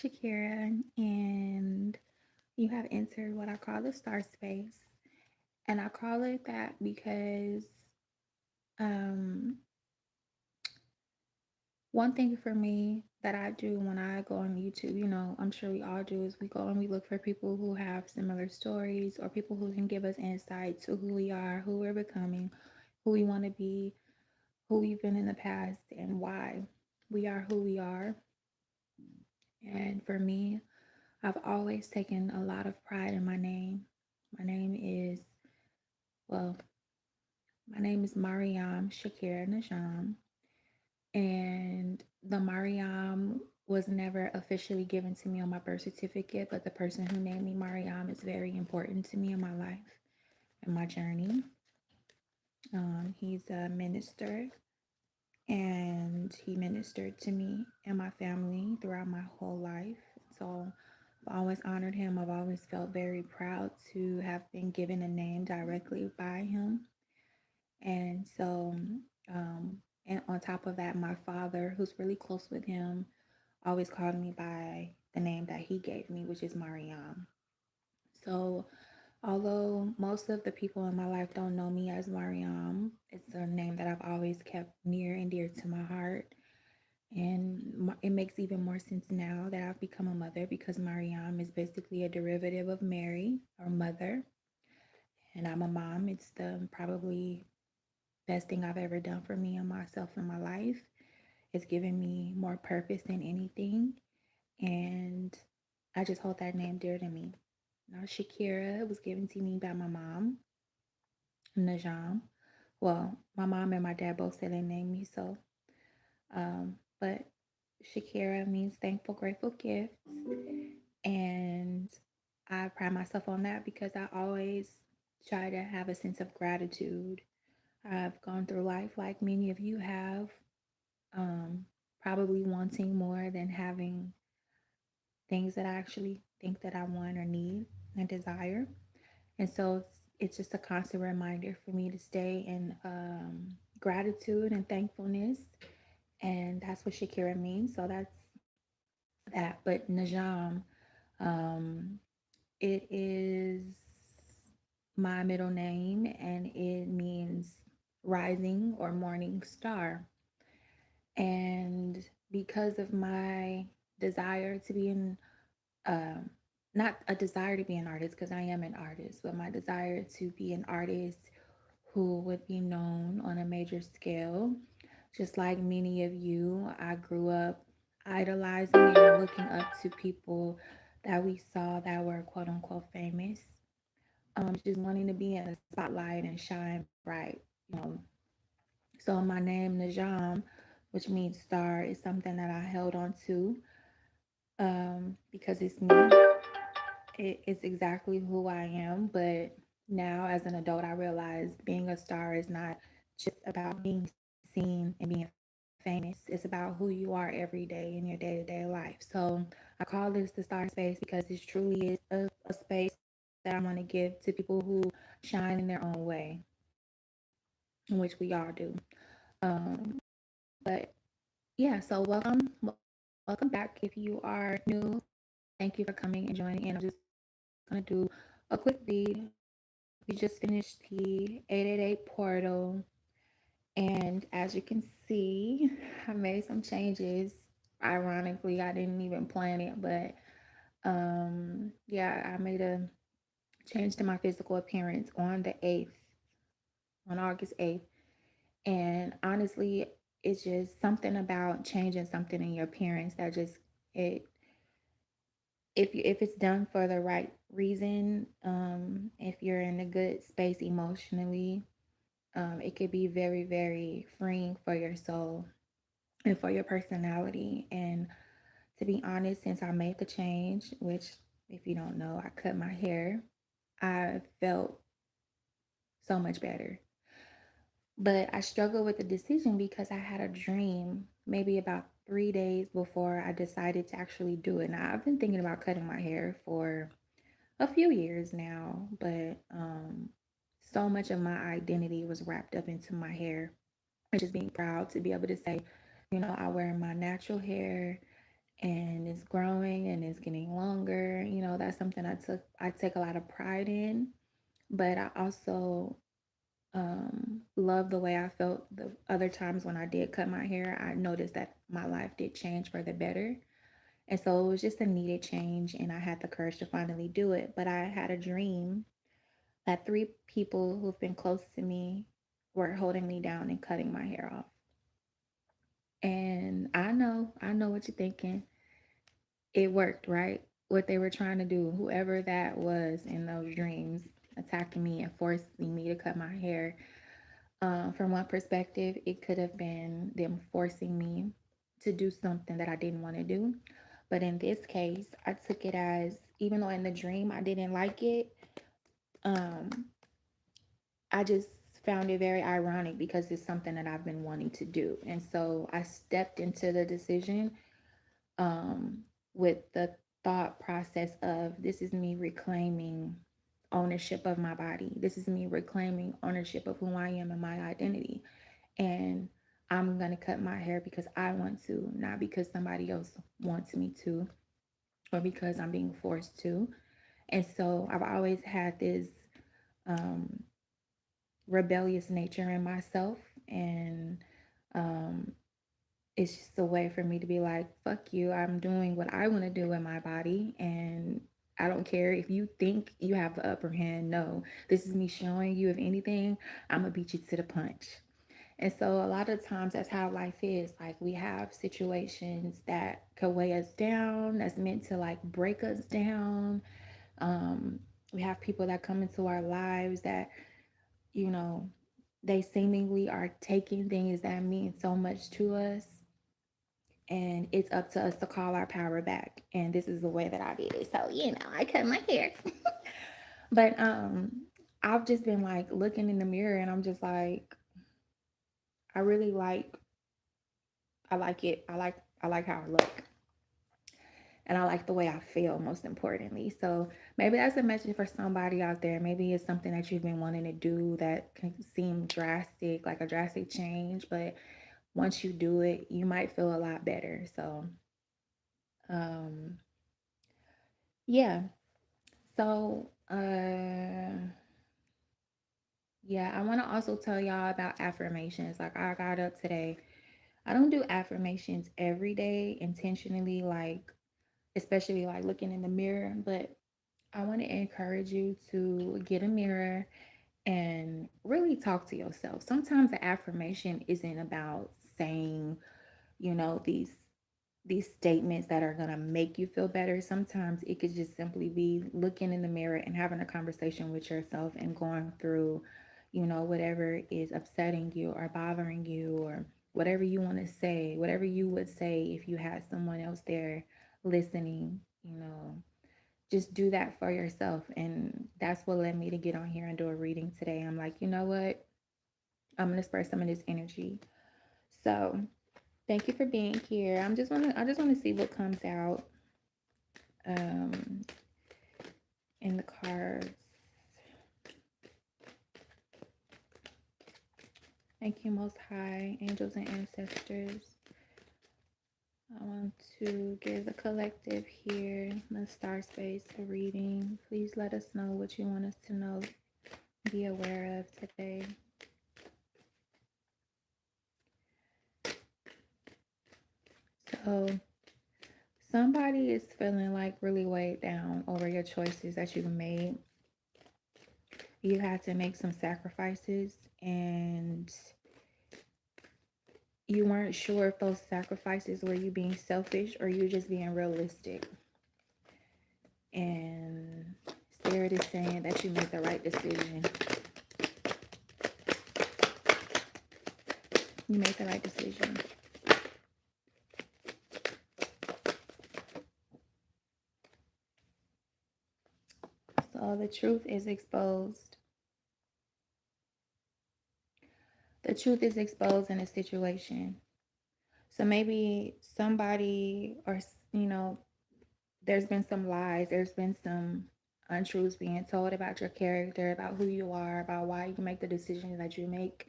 Shakira, and you have entered what I call the star space. And I call it that because um, one thing for me that I do when I go on YouTube, I'm sure we all do, is we go and we look for people who have similar stories or people who can give us insight to who we are, who we're becoming, who we want to be, who we've been in the past, and why we are who we are. And for me, I've always taken a lot of pride in my name. My name is, well, my name is Mariam Shakira Najam. And the Mariam was never officially given to me on my birth certificate, but the person who named me Mariam is very important to me in my life and my journey. He's a minister and he ministered to me and my family throughout my whole life. So I've always honored him. I've always felt very proud to have been given a name directly by him. And so, and on top of that, my father, who's really close with him, always called me by the name that he gave me, which is Mariam. So, although most of the people in my life don't know me as Mariam, it's a name that I've always kept near and dear to my heart. And it makes even more sense now that I've become a mother because Mariam is basically a derivative of Mary or mother. And I'm a mom. It's the probably best thing I've ever done for me and myself in my life. It's given me more purpose than anything. And I just hold that name dear to me. Now, Shakira was given to me by my mom, Najam. Well, my mom and my dad both said they named me so. But Shakira means thankful, grateful gifts. And I pride myself on that because I always try to have a sense of gratitude. I've gone through life like many of you have, um, probably wanting more than having things that I actually think that I want or need and desire. And so it's just a constant reminder for me to stay in gratitude and thankfulness. And that's what Shakira means. So that's that. But Najam, um, it is my middle name and it means rising or morning star. And because of my desire to be an um, not a desire to be an artist because I am an artist, but my desire to be an artist who would be known on a major scale. Just like many of you, I grew up idolizing and looking up to people that we saw that were quote unquote famous. Just wanting to be in the spotlight and shine bright, you know. So my name Najam, which means star, is something that I held on to because it's me. It's exactly who I am. But now, as an adult, I realize being a star is not just about being seen and being famous. It's about who you are every day in your day to day life. So I call this the star space because it truly is a space that I want to give to people who shine in their own way, in which we all do. Um, but yeah, so welcome back. If you are new, thank you for coming and joining. And I'm just gonna do a quick read. We just finished the 888 portal, and as you can see, I made some changes. Ironically, I didn't even plan it, but yeah, I made a change to my physical appearance on the 8th, on August 8th. And honestly, it's just something about changing something in your appearance that just it if it's done for the right reason, if you're in a good space emotionally, it could be very, very freeing for your soul and for your personality. And to be honest, since I made the change, which if you don't know, I cut my hair, I felt so much better. But I struggled with the decision because I had a dream maybe about 3 days before I decided to actually do it. Now, I've been thinking about cutting my hair for a few years now, but so much of my identity was wrapped up into my hair and just being proud to be able to say, I wear my natural hair and it's growing and it's getting longer. You know, that's something I take a lot of pride in, but I also love the way I felt the other times when I did cut my hair. I noticed that my life did change for the better. And so it was just a needed change, and I had the courage to finally do it. But I had a dream that three people who've been close to me were holding me down and cutting my hair off. And I know what you're thinking. It worked, right? What they were trying to do, whoever that was in those dreams, attacking me and forcing me to cut my hair. From one perspective, it could have been them forcing me to do something that I didn't want to do. But in this case, I took it as, even though in the dream I didn't like it, um, I just found it very ironic because it's something that I've been wanting to do. And so I stepped into the decision um, with the thought process of, this is me reclaiming ownership of my body. This is me reclaiming ownership of who I am and my identity. And I'm going to cut my hair because I want to, not because somebody else wants me to or because I'm being forced to. And so I've always had this um, rebellious nature in myself. And um, it's just a way for me to be like, fuck you, I'm doing what I want to do in my body. And I don't care if you think you have the upper hand. No, this is me showing you, if anything, I'm going to beat you to the punch. And so a lot of times that's how life is. Like, we have situations that could weigh us down, that's meant to like break us down. Um, we have people that come into our lives that, you know, they seemingly are taking things that mean so much to us. And it's up to us to call our power back. And this is the way that I did it. So, I cut my hair. But I've just been like looking in the mirror and I'm just like, I really like I like it. I like how I look. And I like the way I feel, most importantly. So maybe that's a message for somebody out there. Maybe it's something that you've been wanting to do that can seem drastic, like a drastic change, but once you do it, you might feel a lot better. So um yeah. So yeah, I want to also tell y'all about affirmations. Like, I got up today. I don't do affirmations every day intentionally, like especially like looking in the mirror, but I want to encourage you to get a mirror and really talk to yourself. Sometimes the affirmation isn't about saying, these statements that are going to make you feel better. Sometimes it could just simply be looking in the mirror and having a conversation with yourself and going through, whatever is upsetting you or bothering you, or whatever you want to say, whatever you would say if you had someone else there listening. Just do that for yourself. And that's what led me to get on here and do a reading today. I'm like, you know what? I'm going to spur some of this energy. So thank you for being here. I just want to see what comes out um, in the cards. Thank you, Most High, angels and ancestors. I want to give the collective here, the Star Space, a reading. Please let us know what you want us to know, be aware of today. So, somebody is feeling like really weighed down over your choices that you've made. You had to make some sacrifices, and you weren't sure if those sacrifices were you being selfish or you just being realistic. And Spirit is saying that you made the right decision. You made the right decision. So the truth is exposed. The truth is exposed in a situation. So maybe somebody, or, there's been some lies, there's been some untruths being told about your character, about who you are, about why you make the decisions that you make.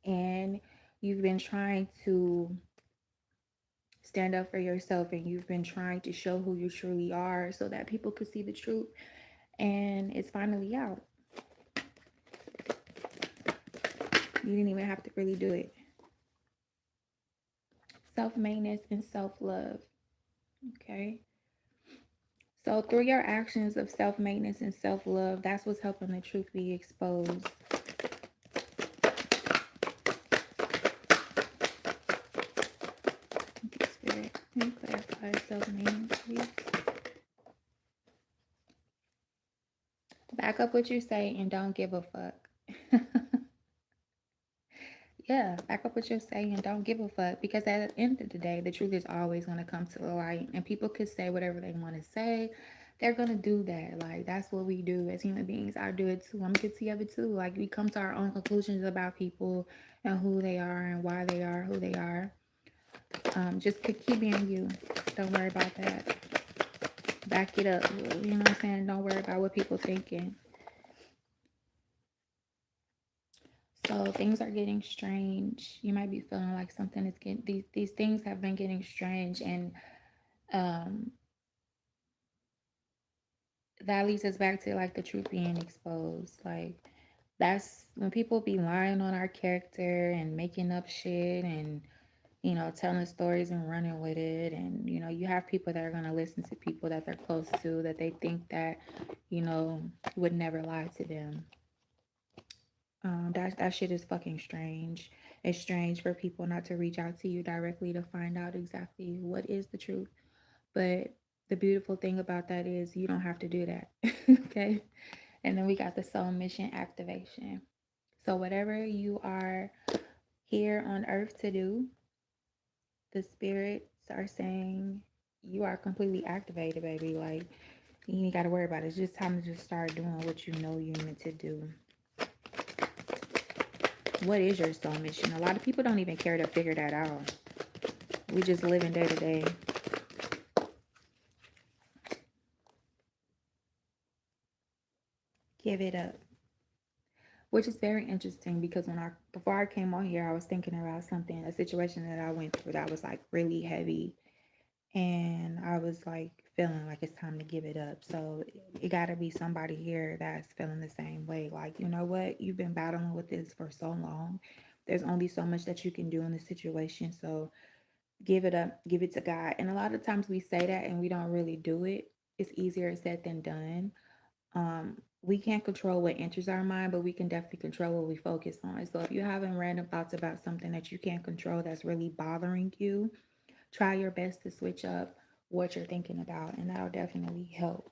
And you've been trying to stand up for yourself and you've been trying to show who you truly are so that people could see the truth, and it's finally out. You didn't even have to really do it. Self-maintenance and self-love. Okay. So through your actions of self-maintenance and self-love, that's what's helping the truth be exposed. Spirit, can you clarify self-maintenance, please? Back up what you say and don't give a fuck. Yeah, back up what you're saying and don't give a fuck, because at the end of the day, the truth is always going to come to the light, and people could say whatever they want to say. They're going to do that. Like, that's what we do as human beings. I do it too. I'm guilty of it too. Like, we come to our own conclusions about people and who they are and why they are who they are. Just keep being you. Don't worry about that. Back it up. You know what I'm saying? Don't worry about what people thinking. So things are getting strange. You might be feeling like something is getting these things have been getting strange, and um that leads us back to like the truth being exposed. Like, that's when people be lying on our character and making up shit and telling stories and running with it. And you have people that are going to listen to people that they're close to, that they think that would never lie to them. That shit is fucking strange. It's strange for people not to reach out to you directly to find out exactly what is the truth. But the beautiful thing about that is you don't have to do that. Okay. And then we got the soul mission activation. So whatever you are here on earth to do, the spirits are saying you are completely activated, baby. Like, you ain't got to worry about it. It's just time to just start doing what you know you're meant to do. What is your soul mission? A lot of people don't even care to figure that out. We just living day to day. Give it up. Which is very interesting, because before I came on here, I was thinking about something, a situation that I went through that was like really heavy, and I was like feeling like it's time to give it up. So it got to be somebody here that's feeling the same way. Like, you know what? You've been battling with this for so long. There's only so much that you can do in this situation. So give it up, give it to God. And a lot of times we say that and we don't really do it. It's easier said than done. We can't control what enters our mind, but we can definitely control what we focus on. So if you're having random thoughts about something that you can't control that's really bothering you, try your best to switch up what you're thinking about, and that'll definitely help.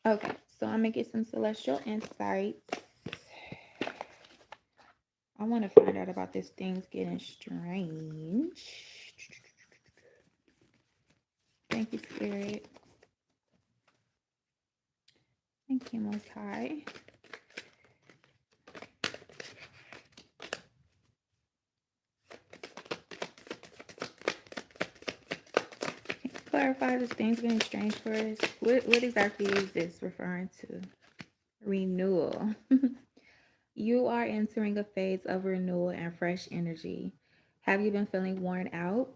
Okay, so I'm gonna get some celestial insights. I want to find out about this things getting strange. Thank you, Spirit. Thank you, Most High. Clarify this things getting strange for us. What exactly is this referring to? Renewal. You are entering a phase of renewal and fresh energy. Have you been feeling worn out?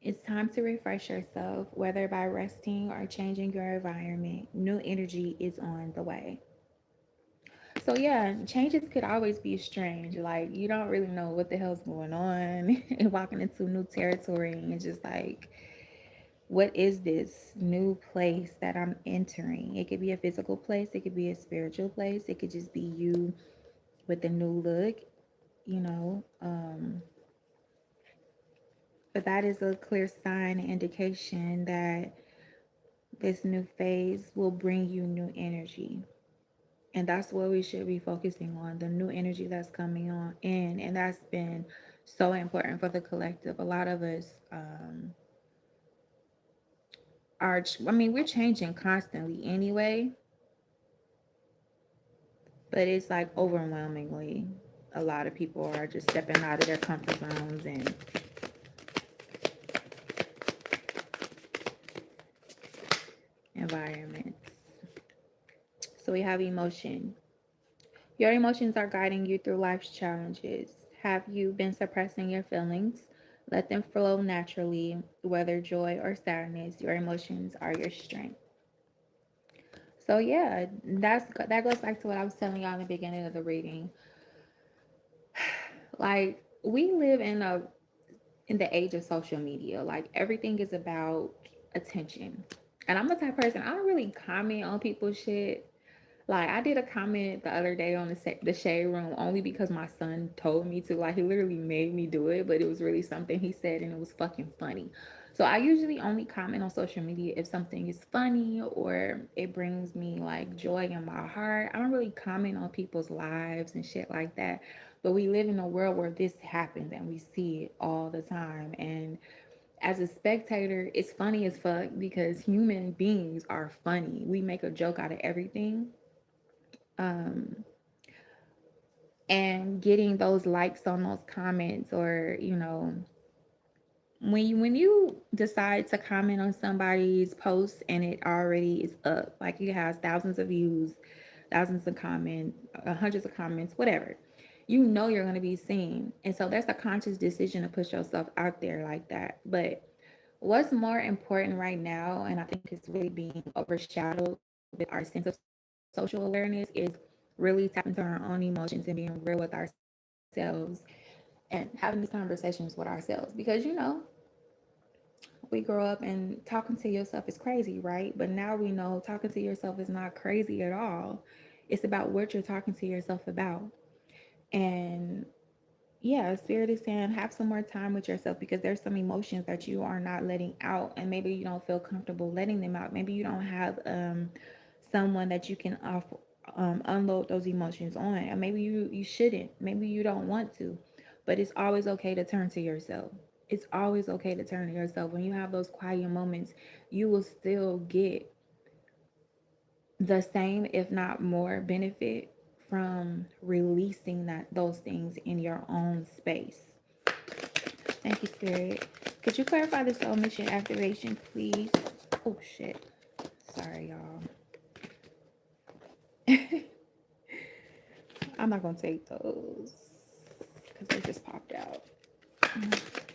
It's time to refresh yourself, whether by resting or changing your environment. New energy is on the way. So yeah, changes could always be strange. Like, you don't really know what the hell's going on and walking into new territory, and just like, what is this new place that I'm entering? It could be a physical place, it could be a spiritual place, it could just be you with a new look, you know. But that is a clear sign and indication that this new phase will bring you new energy. And that's what we should be focusing on, the new energy that's coming on in. And that's been so important for the collective. A lot of us we're changing constantly anyway, but it's like overwhelmingly, a lot of people are just stepping out of their comfort zones and environments. So we have emotion. Your emotions are guiding you through life's challenges. Have you been suppressing your feelings, Let them flow naturally, whether joy or sadness. Your emotions are your strength. So yeah, that goes back to what I was telling y'all in the beginning of the reading. Like we live in the age of social media. Like everything is about attention. And I'm the type of person I don't really comment on people's shit. Like I did a comment the other day on the shade room only because my son told me to. Like he literally made me do it, but it was really something he said and it was fucking funny. So I usually only comment on social media if something is funny or it brings me like joy in my heart. I don't really comment on people's lives and shit like that. But we live in a world where this happens and we see it all the time. And as a spectator, it's funny as fuck because human beings are funny. We make a joke out of everything. Um, and getting those likes on those comments, or when you decide to comment on somebody's post and it already is up, like it has thousands of views, thousands of comments, hundreds of comments, whatever, you're going to be seen. And so that's a conscious decision to put yourself out there like that. But what's more important right now, and I think it's really being overshadowed with our sense of social awareness, is really tapping into our own emotions and being real with ourselves and having these conversations with ourselves. Because we grow up and talking to yourself is crazy, right? But now we know talking to yourself is not crazy at all. It's about what you're talking to yourself about. And yeah, Spirit is saying have some more time with yourself because there's some emotions that you are not letting out, and maybe you don't feel comfortable letting them out. Maybe you don't have someone that you can unload those emotions on, and maybe you shouldn't. Maybe you don't want to, but it's always okay to turn to yourself. It's always okay to turn to yourself. When you have those quiet moments, you will still get the same, if not more, benefit from releasing those things in your own space. Thank you, Spirit. Could you clarify the soul mission activation, please? Oh, shit. Sorry, y'all. I'm not going to take those because they just popped out.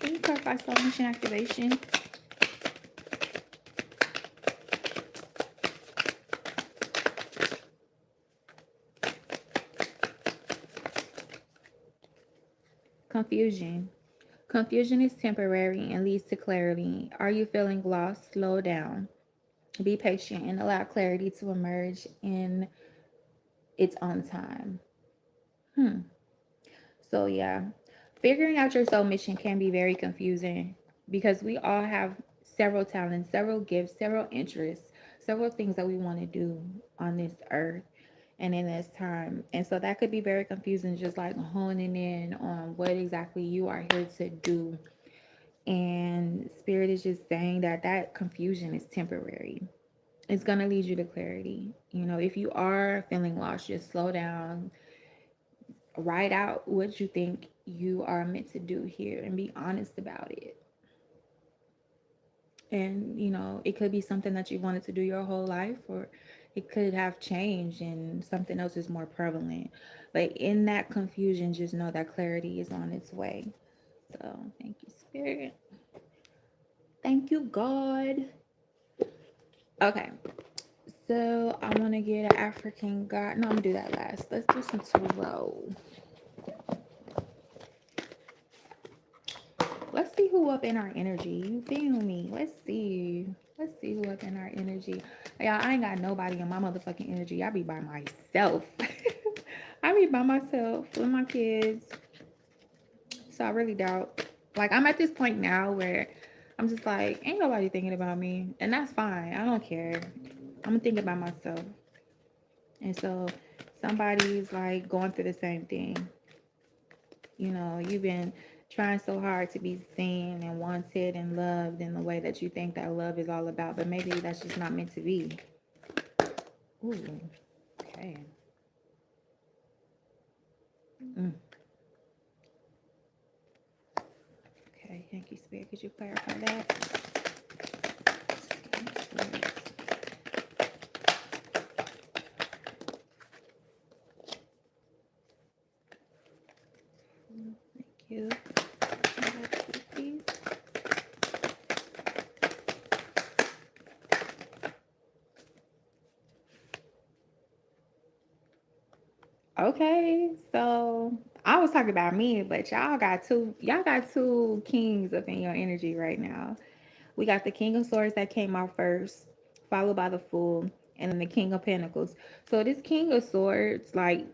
Can you clarify soul mission activation? Confusion. Confusion is temporary and leads to clarity. Are you feeling lost? Slow down. Be patient and allow clarity to emerge in its own time. So, yeah, figuring out your soul mission can be very confusing because we all have several talents, several gifts, several interests, several things that we want to do on this earth and in this time. And so that could be very confusing, just like honing in on what exactly you are here to do. And Spirit is just saying that confusion is temporary. It's going to lead you to clarity. If you are feeling lost, just slow down, write out what you think you are meant to do here and be honest about it. And it could be something that you wanted to do your whole life, or it could have changed and something else is more prevalent. But in that confusion, just know that clarity is on its way. So thank you, Spirit. Thank you, God. Okay, so I want to get an African God. No, I'm gonna do that last. Let's do some tarot. Let's see who up in our energy. You feel me? Let's see. Let's see who up in our energy. Y'all, I ain't got nobody in my motherfucking energy. I be by myself. I be by myself with my kids. So I really doubt. Like, I'm at this point now where I'm just like, ain't nobody thinking about me. And that's fine. I don't care. I'm thinking about myself. And so somebody's like going through the same thing. You've been trying so hard to be seen and wanted and loved in the way that you think that love is all about, but maybe that's just not meant to be. Ooh, okay. Mm. Okay, thank you, Spirit. Could you clarify that? Thank you. Please. Okay, so I was talking about me, but y'all got two kings up in your energy right now. We got the King of Swords that came out first, followed by the Fool, and then the King of Pentacles. So this King of Swords, like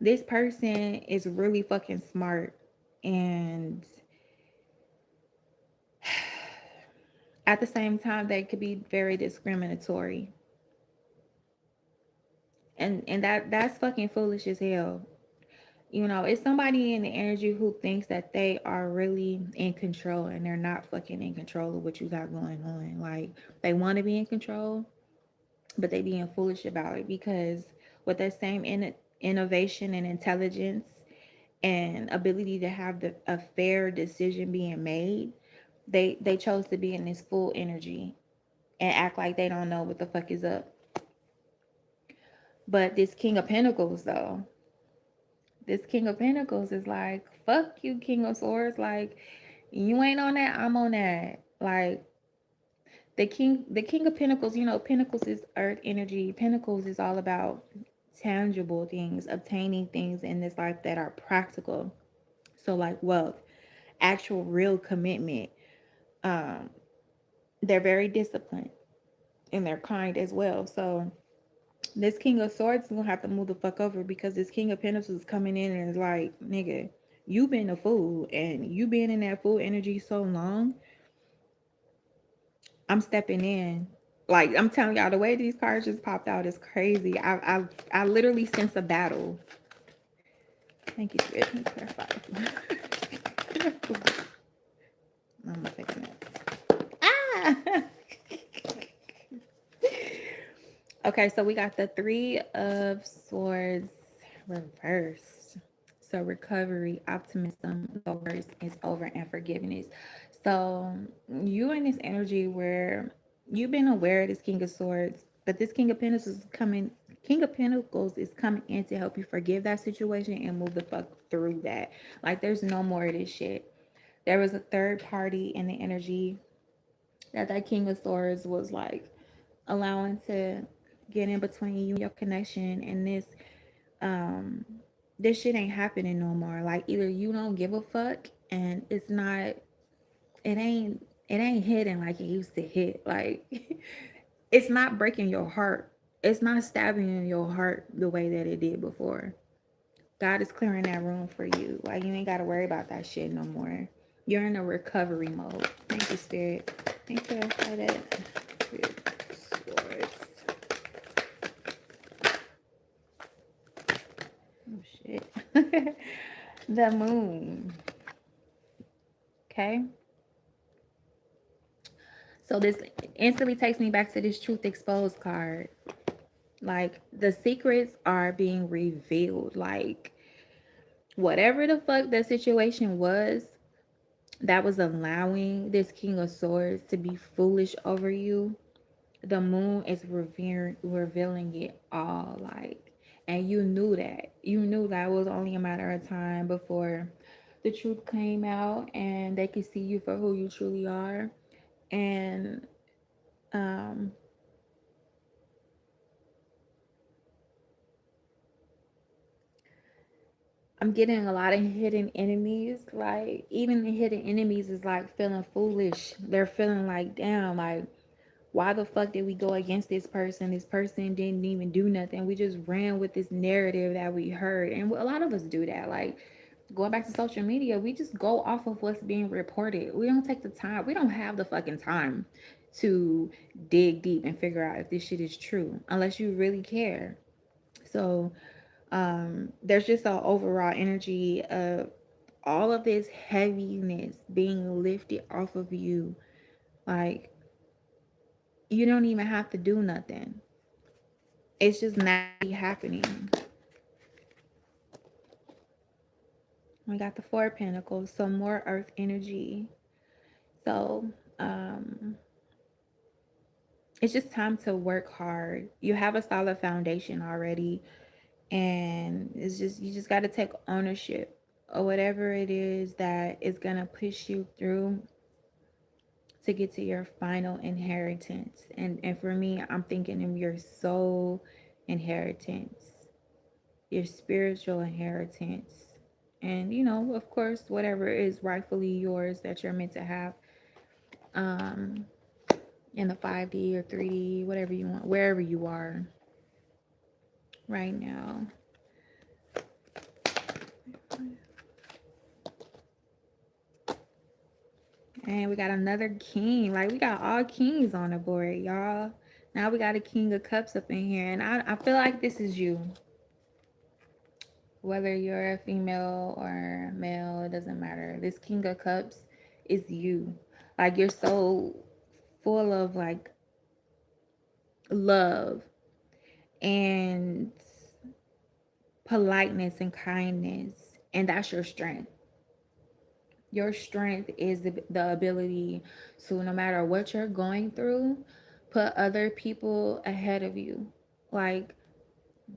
this person is really fucking smart, and at the same time they could be very discriminatory. And that's fucking foolish as hell. You know, it's somebody in the energy who thinks that they are really in control and they're not fucking in control of what you got going on. Like they want to be in control, but they being foolish about it because with that same innovation and intelligence and ability to have a fair decision being made, they chose to be in this full energy and act like they don't know what the fuck is up. But this King of Pentacles though, this King of Pentacles is like, fuck you, King of Swords. Like, you ain't on that, I'm on that. Like the King of Pentacles, you know, Pentacles is earth energy. Pentacles is all about tangible things, obtaining things in this life that are practical. So like wealth, actual real commitment. Um, they're very disciplined and they're kind as well. So this King of Swords is gonna have to move the fuck over because this King of Pentacles is coming in and is like, nigga, you been a fool and you been in that fool energy so long. I'm stepping in. Like I'm telling y'all, the way these cards just popped out is crazy. I literally sense a battle. Thank you, Spirit. Let me clarify. I'm gonna take a nap. Ah. Okay, so we got the Three of Swords reversed. So recovery, optimism, the worst is over, and forgiveness. So you in this energy where you've been aware of this King of Swords, but this King of Pentacles is coming. King of Pentacles is coming in to help you forgive that situation and move the fuck through that. Like there's no more of this shit. There was a third party in the energy that King of Swords was like allowing to get in between you and your connection, and um this shit ain't happening no more. Like either you don't give a fuck and it ain't hitting like it used to hit. Like it's not breaking your heart. It's not stabbing in your heart the way that it did before. God is clearing that room for you. Like you ain't gotta worry about that shit no more. You're in a recovery mode. Thank you, Spirit. Thank you for that. Swords. Oh shit. The moon. Okay. So this instantly takes me back to this truth exposed card. Like the secrets are being revealed. Like whatever the fuck the situation was that was allowing this King of Swords to be foolish over you, the moon is revealing it all. Like, and you knew that. You knew that it was only a matter of time before the truth came out and they could see you for who you truly are. And um I'm getting a lot of hidden enemies. Like even the hidden enemies is like feeling foolish. They're feeling like, damn, like why the fuck did we go against this person? This person didn't even do nothing. We just ran with this narrative that we heard. And a lot of us do that. Like going back to social media, we just go off of what's being reported. We don't take the time. We don't have the fucking time to dig deep and figure out if this shit is true unless you really care. So there's just an overall energy of all of this heaviness being lifted off of you. Like you don't even have to do nothing. It's just naturally happening. We got the Four of Pentacles, so more earth energy. So um it's just time to work hard. You have a solid foundation already, and it's just you just got to take ownership of whatever it is that is going to push you through to get to your final inheritance. And for me, I'm thinking of your soul inheritance. your spiritual inheritance. And, you know, of course, whatever is rightfully yours that you're meant to have um, in the 5D or 3D, whatever you want, wherever you are right now. And we got another king. Like, we got all kings on the board, y'all. Now we got a king of cups up in here. And I feel like this is you. Whether you're a female or male, it doesn't matter. This king of cups is you. Like, you're so full of, like, love and politeness and kindness. And that's your strength. Your strength is the ability to, no matter what you're going through, put other people ahead of you. Like,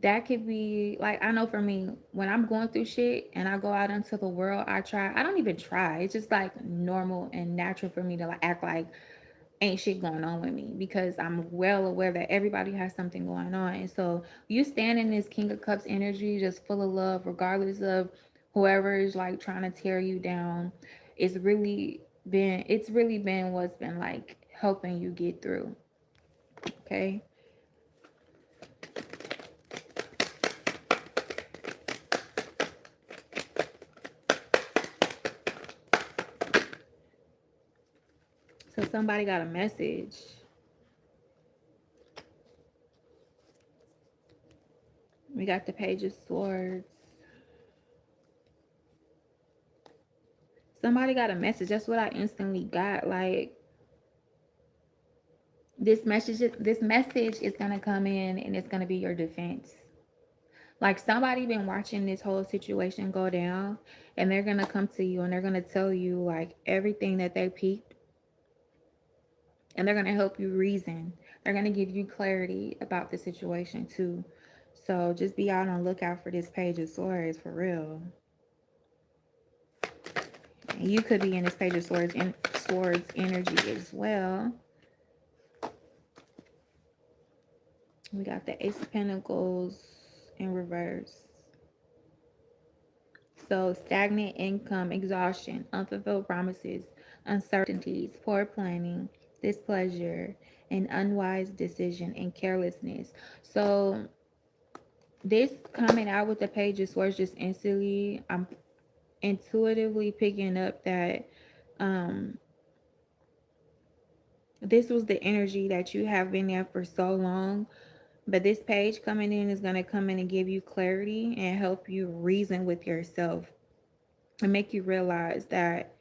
that could be, like, I know for me, when I'm going through shit and I go out into the world, I don't even try. It's just like normal and natural for me to like act like ain't shit going on with me, because I'm well aware that everybody has something going on. And so you stand in this King of Cups energy, just full of love, regardless of whoever is like trying to tear you down. It's really been what's been like helping you get through. Okay. So somebody got a message. We got the Page of Swords. Somebody got a message. That's what I instantly got. Like, this message is gonna come in and it's gonna be your defense. Like, somebody been watching this whole situation go down, and they're gonna come to you and they're gonna tell you like everything that they peeped, and they're gonna help you reason. They're gonna give you clarity about the situation too. So just be out on lookout for this Page of Swords for real. And you could be in this Page of Swords energy as well. We got the Ace of Pentacles in reverse. So stagnant income, exhaustion, unfulfilled promises, uncertainties, poor planning, displeasure, an unwise decision, and carelessness. So this coming out with the Page of Swords, just instantly, I'm intuitively picking up that this was the energy that you have been there for so long. But this page coming in is going to come in and give you clarity and help you reason with yourself and make you realize that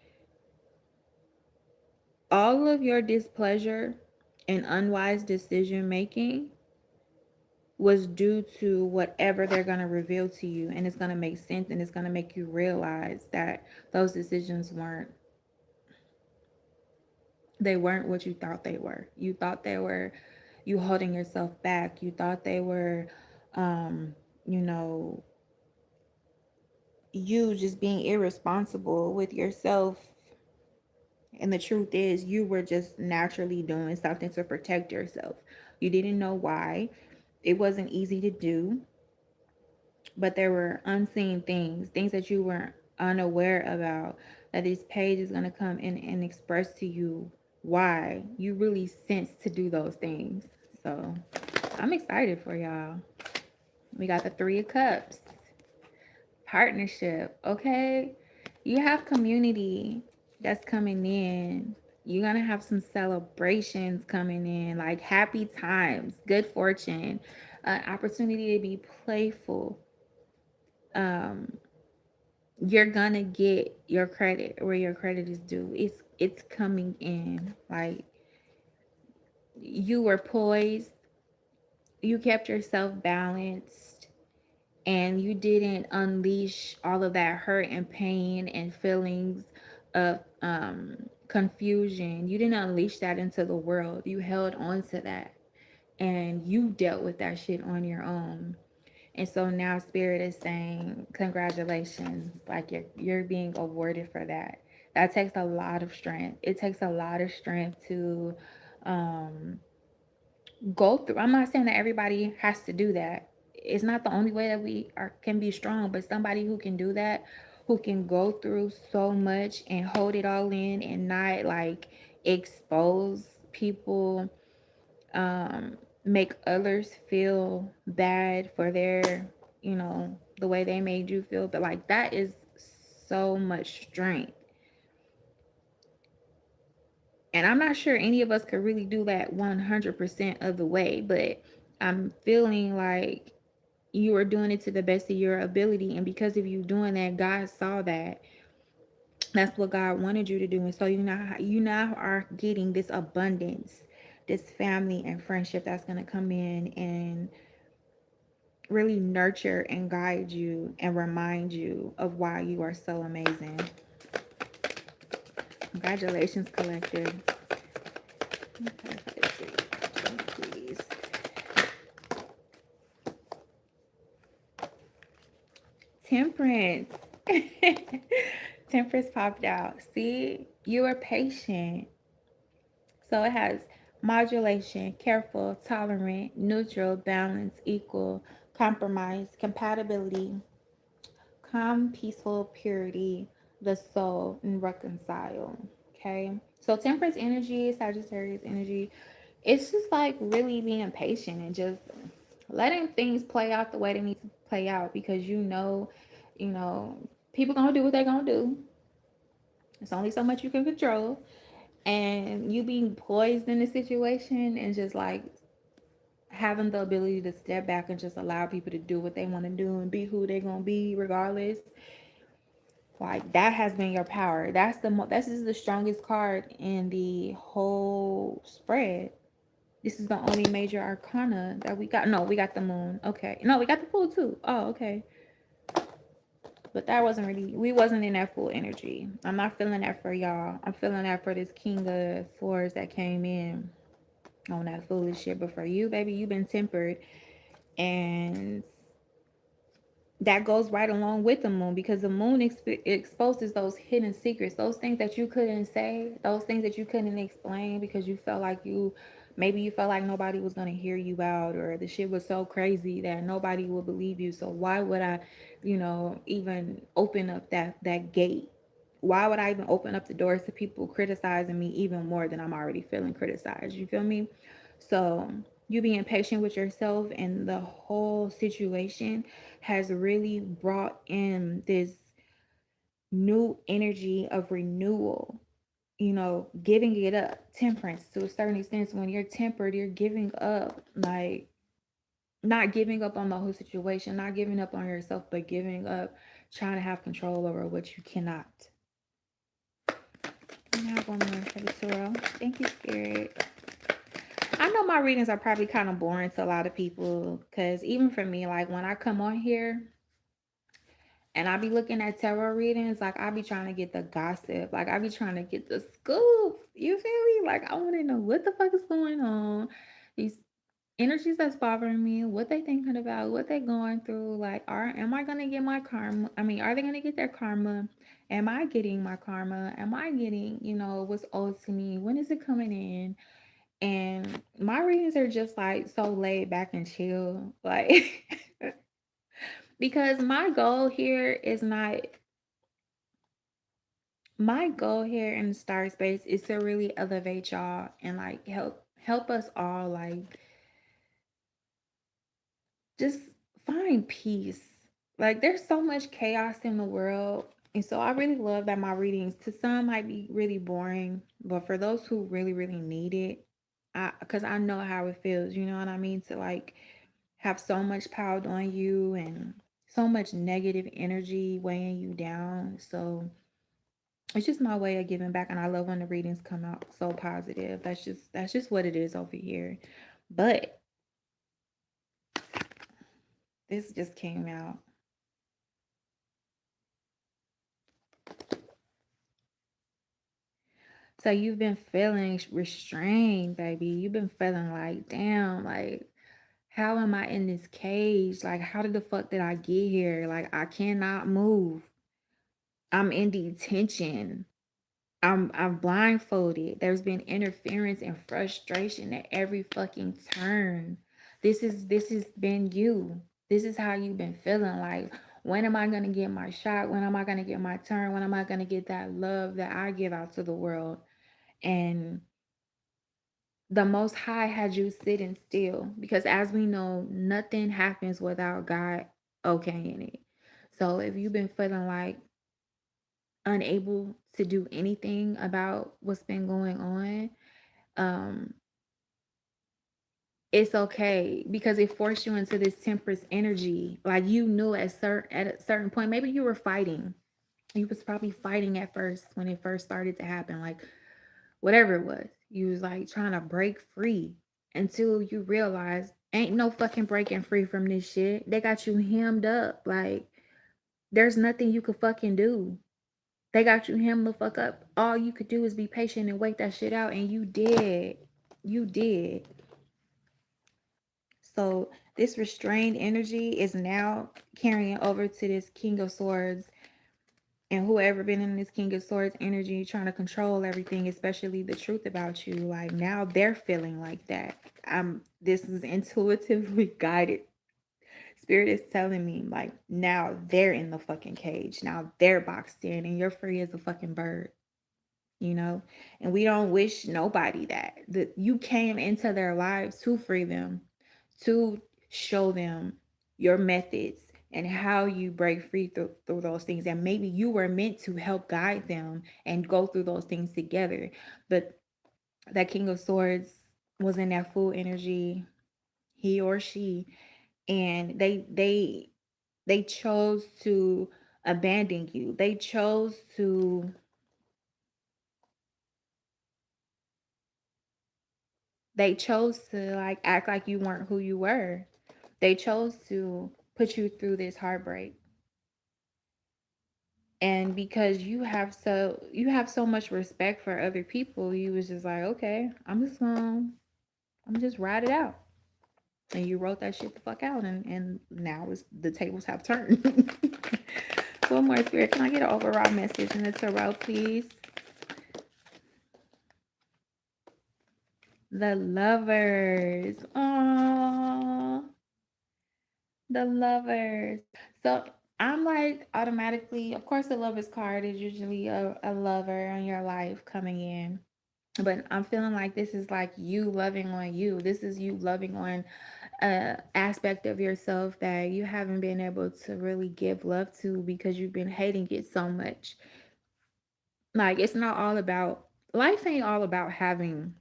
all of your displeasure and unwise decision making was due to whatever they're going to reveal to you, and it's going to make sense, and it's going to make you realize that those decisions weren't what you thought they were. You thought they were you holding yourself back. You thought they were you know, you just being irresponsible with yourself. And the truth is, you were just naturally doing something to protect yourself. You didn't know why. It wasn't easy to do, but there were unseen things that you weren't unaware about, that this page is going to come in and express to you why you really sense to do those things. So I'm excited for y'all. We got the Three of Cups. Partnership, okay? You have community that's coming in. You're going to have some celebrations coming in, like happy times, good fortune, an opportunity to be playful. You're going to get your credit where your credit is due. It's coming in. Like, you were poised. You kept yourself balanced, and you didn't unleash all of that hurt and pain and feelings of confusion. You didn't unleash that into the world. You held on to that, and you dealt with that shit on your own. And so now Spirit is saying congratulations, like you're being awarded for that. That takes a lot of strength. It takes a lot of strength to go through. I'm not saying that everybody has to do that. it's not the only way that we are can be strong, but somebody who can do that, who can go through so much and hold it all in and not like expose people, make others feel bad for their, the way they made you feel. But like that is so much strength. And I'm not sure any of us could really do that 100% of the way, but I'm feeling like you are doing it to the best of your ability. And because of you doing that, God saw that. That's what God wanted you to do. And so you now are getting this abundance, this family and friendship that's going to come in and really nurture and guide you and remind you of why you are so amazing. Congratulations, collective. Okay, please. Temperance. Temperance popped out. See, you are patient. So it has modulation, careful, tolerant, neutral, balance, equal, compromise, compatibility, calm, peaceful, purity, the soul, and reconcile. Okay. So temperance energy, Sagittarius energy, it's just like really being patient and just letting things play out the way they need to play out, because you know, people gonna do what they're gonna do. It's only so much you can control. And you being poised in the situation and just like having the ability to step back and just allow people to do what they want to do and be who they're gonna be regardless. Like that has been your power. This is the strongest card in the whole spread. This is the only major arcana that we got. No, we got the moon. Okay. No, we got the fool too. Oh, okay. But that wasn't really, we wasn't in that full energy. I'm not feeling that for y'all. I'm feeling that for this King of Swords that came in on that foolish shit. But for you, baby, you've been tempered. And that goes right along with the moon, because the moon exposes those hidden secrets, those things that you couldn't say, those things that you couldn't explain because you felt like maybe you felt like nobody was going to hear you out, or the shit was so crazy that nobody will believe you. So why would I, even open up that gate? Why would I even open up the doors to people criticizing me even more than I'm already feeling criticized? You feel me? So you being patient with yourself and the whole situation has really brought in this new energy of renewal, giving it up. Temperance, to a certain extent, when you're tempered, you're giving up, like not giving up on the whole situation, not giving up on yourself, but giving up trying to have control over what you cannot. I have one more for the tarot. Thank you, Spirit. I know my readings are probably kind of boring to a lot of people, because even for me, like when I come on here and I be looking at tarot readings, like I be trying to get the gossip, like I be trying to get the scoop. You feel me? Like I want to know what the fuck is going on. These energies that's bothering me, what they thinking about, what they going through. Like, am I gonna get my karma? I mean, are they gonna get their karma? Am I getting my karma? Am I getting, what's owed to me? When is it coming in? And my readings are just like so laid back and chill. Like because my goal here in the star space is to really elevate y'all and like help us all like just find peace. Like there's so much chaos in the world. And so I really love that my readings to some might be really boring, but for those who really, really need it, because I know how it feels, you know what I mean? To like have so much piled on you and so much negative energy weighing you down. So it's just my way of giving back, and I love when the readings come out so positive. That's just what it is over here. But this just came out. So you've been feeling restrained, baby. You've been feeling like, damn, like how am I in this cage? Like how did the fuck did I get here? Like I cannot move. I'm in detention. I'm blindfolded. There's been interference and frustration at every fucking turn. This has been you. This is how you've been feeling. Like, when am I going to get my shot? When am I going to get my turn? When am I going to get that love that I give out to the world? And the Most High had you sitting still, because as we know, nothing happens without God okaying it. So if you've been feeling like unable to do anything about what's been going on, um, it's okay, because it forced you into this temperance energy. Like, you knew at a certain point, maybe you were fighting. You was probably fighting at first when it first started to happen. Like, whatever it was, you was like trying to break free, until you realize ain't no fucking breaking free from this shit. They got you hemmed up. Like, there's nothing you could fucking do. They got you hemmed the fuck up. All you could do is be patient and wait that shit out, and you did. You did. So this restrained energy is now carrying over to this King of Swords, and whoever been in this King of Swords energy trying to control everything, especially the truth about you, like, now they're feeling like that. This is intuitively guided. Spirit is telling me, like, now they're in the fucking cage. Now they're boxed in, and you're free as a fucking bird, you know? And we don't wish nobody that. That you came into their lives to free them, to show them your methods and how you break free through those things. And maybe you were meant to help guide them and go through those things together. But that King of Swords was in that full energy, he or she, and they chose to abandon you. They chose to like act like you weren't who you were. They chose to put you through this heartbreak. And because you have so much respect for other people, you was just like, okay, I'm just ride it out. And you wrote that shit the fuck out, and now it's the tables have turned. One more, Spirit. Can I get an overall message in the tarot, please? The Lovers. Oh, the Lovers. So I'm like automatically, of course, the Lovers card is usually a lover in your life coming in. But I'm feeling like this is like you loving on you. This is you loving on a aspect of yourself that you haven't been able to really give love to because you've been hating it so much. Like, it's not all about, life ain't all about having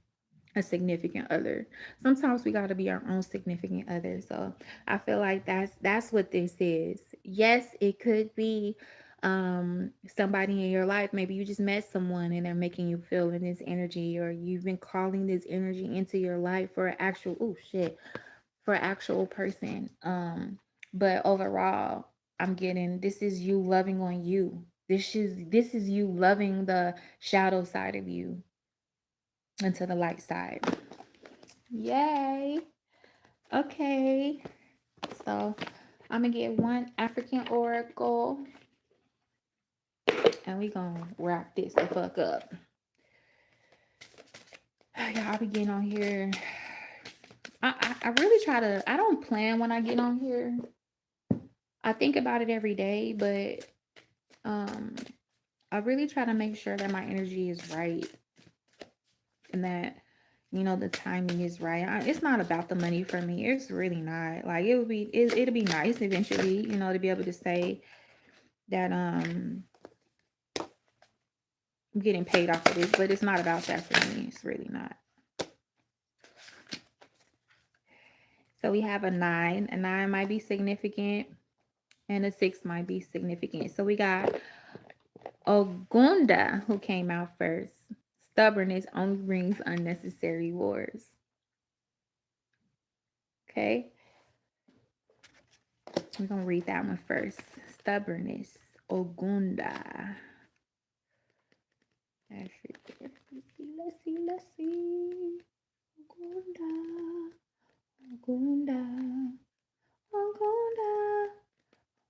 a significant other. Sometimes we got to be our own significant other. So I feel like that's what this is. Yes, it could be somebody in your life. Maybe you just met someone and they're making you feel in this energy, or you've been calling this energy into your life for an actual, oh shit, for an actual person. But overall, I'm getting, this is you loving on you. This is you loving the shadow side of you into the light side. Yay. Okay. So I'm gonna get one African oracle, and we gonna wrap this the fuck up. Yeah, I'll be getting on here. I really try to, I don't plan when I get on here. I think about it every day, but um I really try to make sure that my energy is right, and that the timing is right. It's not about the money for me. It's really not. Like, it'll be nice eventually, to be able to say that I'm getting paid off of this, but it's not about that for me. It's really not. So we have a 9. A 9 might be significant, and a 6 might be significant. So we got Ogunda, who came out first. Stubbornness only brings unnecessary wars. Okay, we're gonna read that one first. Stubbornness, Ogunda. Let's see. Let's see. Ogunda, Ogunda, Ogunda.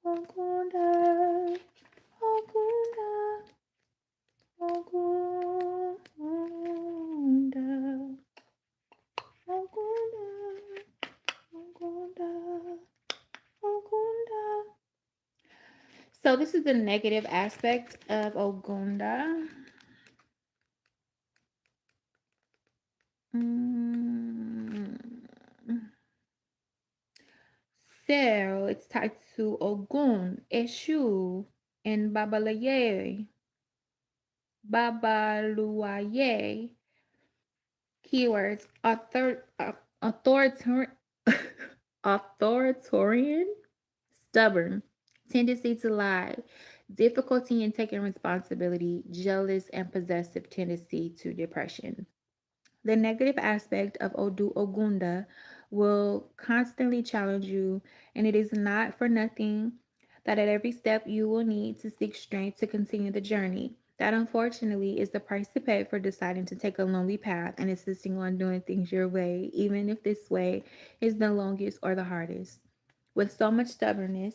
Ogunda, Ogunda, Ogunda, Ogunda, Ogunda, So this is the negative aspect of Ogunda. Mm, So it's tied to Ogun, Eshu, and Babalaye, Babaluaye. Keywords: authoritarian, stubborn, tendency to lie, difficulty in taking responsibility, jealous and possessive tendency to depression. The negative aspect of Odu Ogunda will constantly challenge you, and it is not for nothing that at every step you will need to seek strength to continue the journey. That unfortunately is the price to pay for deciding to take a lonely path and insisting on doing things your way, even if this way is the longest or the hardest. With so much stubbornness,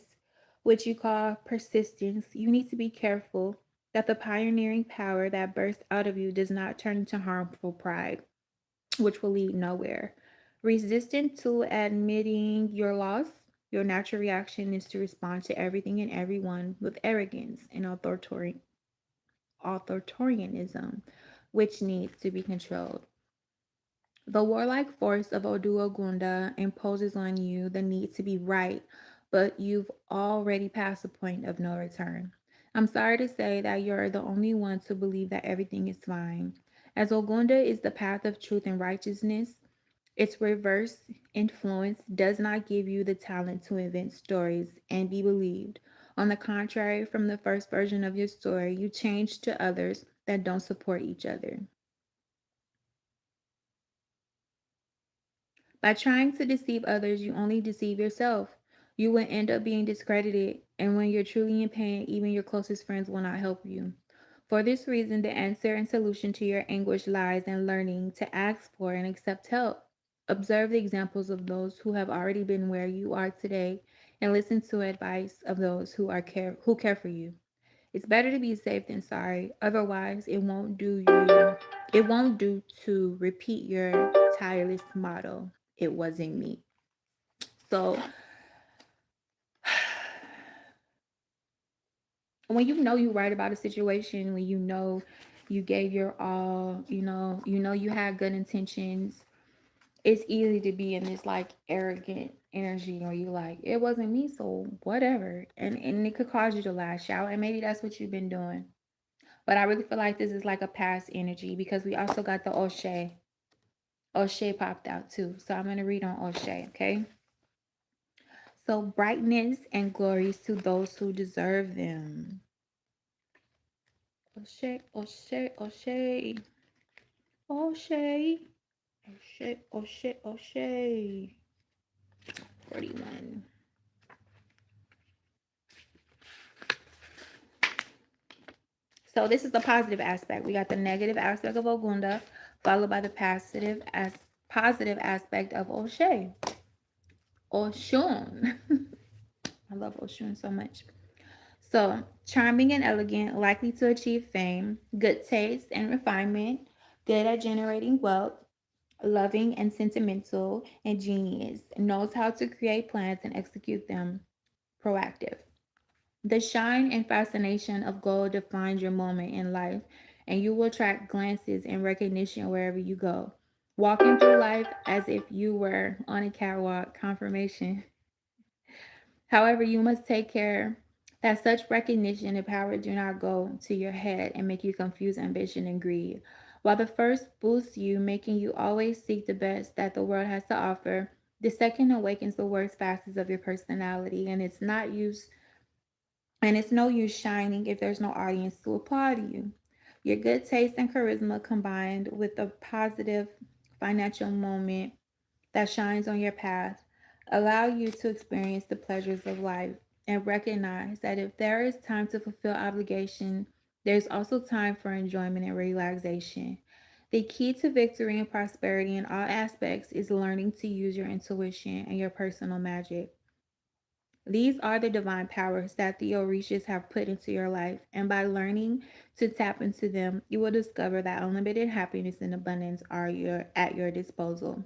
which you call persistence, you need to be careful that the pioneering power that bursts out of you does not turn into harmful pride, which will lead nowhere. Resistant to admitting your loss, your natural reaction is to respond to everything and everyone with arrogance and authoritarianism, which needs to be controlled. The warlike force of Oduogunda imposes on you the need to be right, but you've already passed the point of no return. I'm sorry to say that you're the only one to believe that everything is fine. As Ogunda is the path of truth and righteousness, its reverse influence does not give you the talent to invent stories and be believed. On the contrary, from the first version of your story, you change to others that don't support each other. By trying to deceive others, you only deceive yourself. You will end up being discredited, and when you're truly in pain, even your closest friends will not help you. For this reason, the answer and solution to your anguish lies in learning to ask for and accept help. Observe the examples of those who have already been where you are today, and listen to advice of those who care for you. It's better to be safe than sorry. Otherwise, it won't do to repeat your tireless motto. It wasn't me. So when you know you're right about a situation, when you know you gave your all, you know you had good intentions, it's easy to be in this like arrogant energy where you like, it wasn't me, so whatever. And it could cause you to lash out. And maybe that's what you've been doing. But I really feel like this is like a past energy because we also got the O'Shea. O'Shea popped out too. So I'm going to read on O'Shea, okay? So brightness and glories to those who deserve them. O'Shea, O'Shea, O'Shea, O'Shea, O'Shea, O'Shea, O'Shea. 41. So this is the positive aspect. We got the negative aspect of Ogunda, followed by the positive aspect of O'Shea. Oshun. I love Oshun so much. So, charming and elegant, likely to achieve fame, good taste and refinement, good at generating wealth, loving and sentimental, and genius, knows how to create plans and execute them, proactive. The shine and fascination of gold defines your moment in life, and you will attract glances and recognition wherever you go. Walking through life as if you were on a catwalk, confirmation. However, you must take care that such recognition and power do not go to your head and make you confuse ambition and greed. While the first boosts you, making you always seek the best that the world has to offer, the second awakens the worst facets of your personality, and it's no use shining if there's no audience to applaud you. Your good taste and charisma combined with a positive financial moment that shines on your path allow you to experience the pleasures of life and recognize that if there is time to fulfill obligation, there's also time for enjoyment and relaxation. The key to victory and prosperity in all aspects is learning to use your intuition and your personal magic. These are the divine powers that the Orishas have put into your life, and by learning to tap into them, you will discover that unlimited happiness and abundance are at your disposal.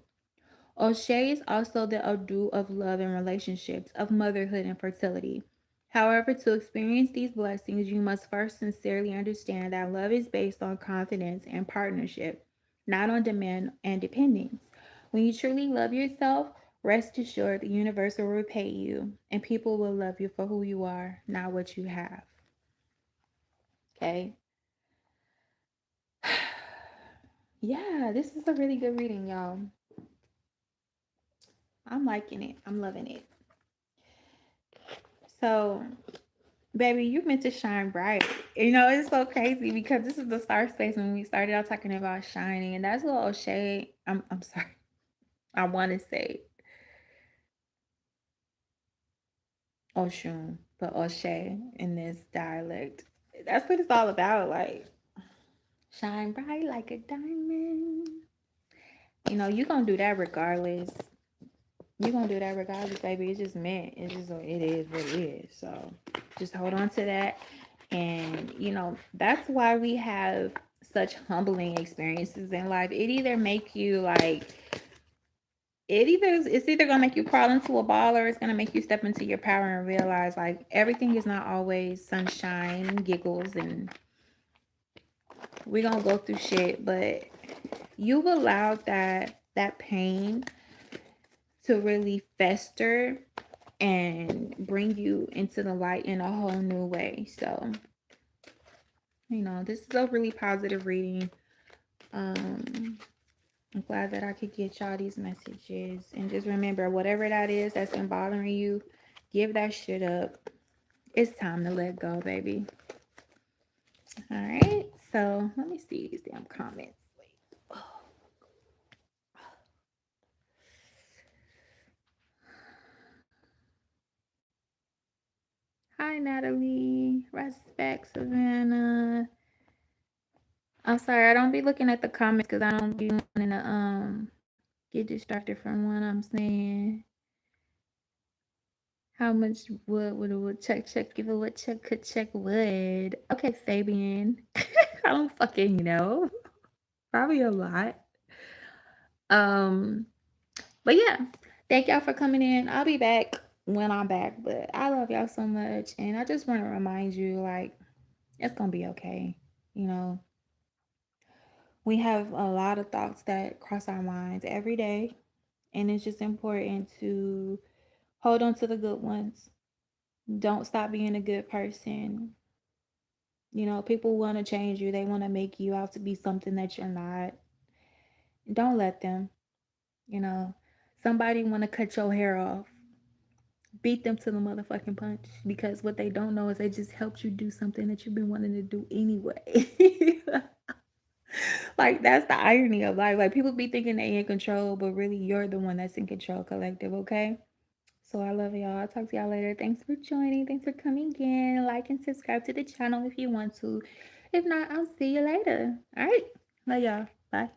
O'Shea is also the Odu of love and relationships, of motherhood and fertility. However, to experience these blessings, you must first sincerely understand that love is based on confidence and partnership, not on demand and dependence. When you truly love yourself, rest assured the universe will repay you and people will love you for who you are, not what you have. Okay? Yeah, this is a really good reading, y'all. I'm liking it. I'm loving it. So, baby, you meant to shine bright. You know, it's so crazy because this is the star space when we started out talking about shining, and that's a little shade. I'm sorry. I want to say Oshun, but Oshay in this dialect. That's what it's all about. Like, shine bright like a diamond. You know, you're going to do that regardless. You're going to do that regardless, baby. It's just meant. It's just, it is what it is. So just hold on to that. And, you know, that's why we have such humbling experiences in life. It either make you like, it's either gonna make you crawl into a ball or it's gonna make you step into your power and realize like everything is not always sunshine, giggles, and we're gonna go through shit, but you've allowed that pain to really fester and bring you into the light in a whole new way. So, you know, this is a really positive reading. I'm glad that I could get y'all these messages. And just remember, whatever that is that's been bothering you, give that shit up. It's time to let go, baby. All right. So let me see these damn comments. Wait. Hi, Natalie. Respect, Savannah. I'm sorry, I don't be looking at the comments because I don't be wanting to get distracted from what I'm saying. How much wood would a woodchuck chuck if a woodchuck could check wood? Okay, Fabian. I don't fucking know. Probably a lot. Um, but yeah, thank y'all for coming in. I'll be back when I'm back, but I love y'all so much. And I just want to remind you, like, it's gonna be okay. You know, we have a lot of thoughts that cross our minds every day, and it's just important to hold on to the good ones. Don't stop being a good person. You know, people want to change you. They want to make you out to be something that you're not. Don't let them. You know, somebody want to cut your hair off. Beat them to the motherfucking punch because what they don't know is they just helped you do something that you've been wanting to do anyway. Like that's the irony of life. Like people be thinking they in control, but really you're the one that's in control, collective, okay? So I love y'all. I'll talk to y'all later. Thanks for joining. Thanks for coming in. Like and subscribe to the channel if you want to. If not, I'll see you later. All right. Love y'all. Bye.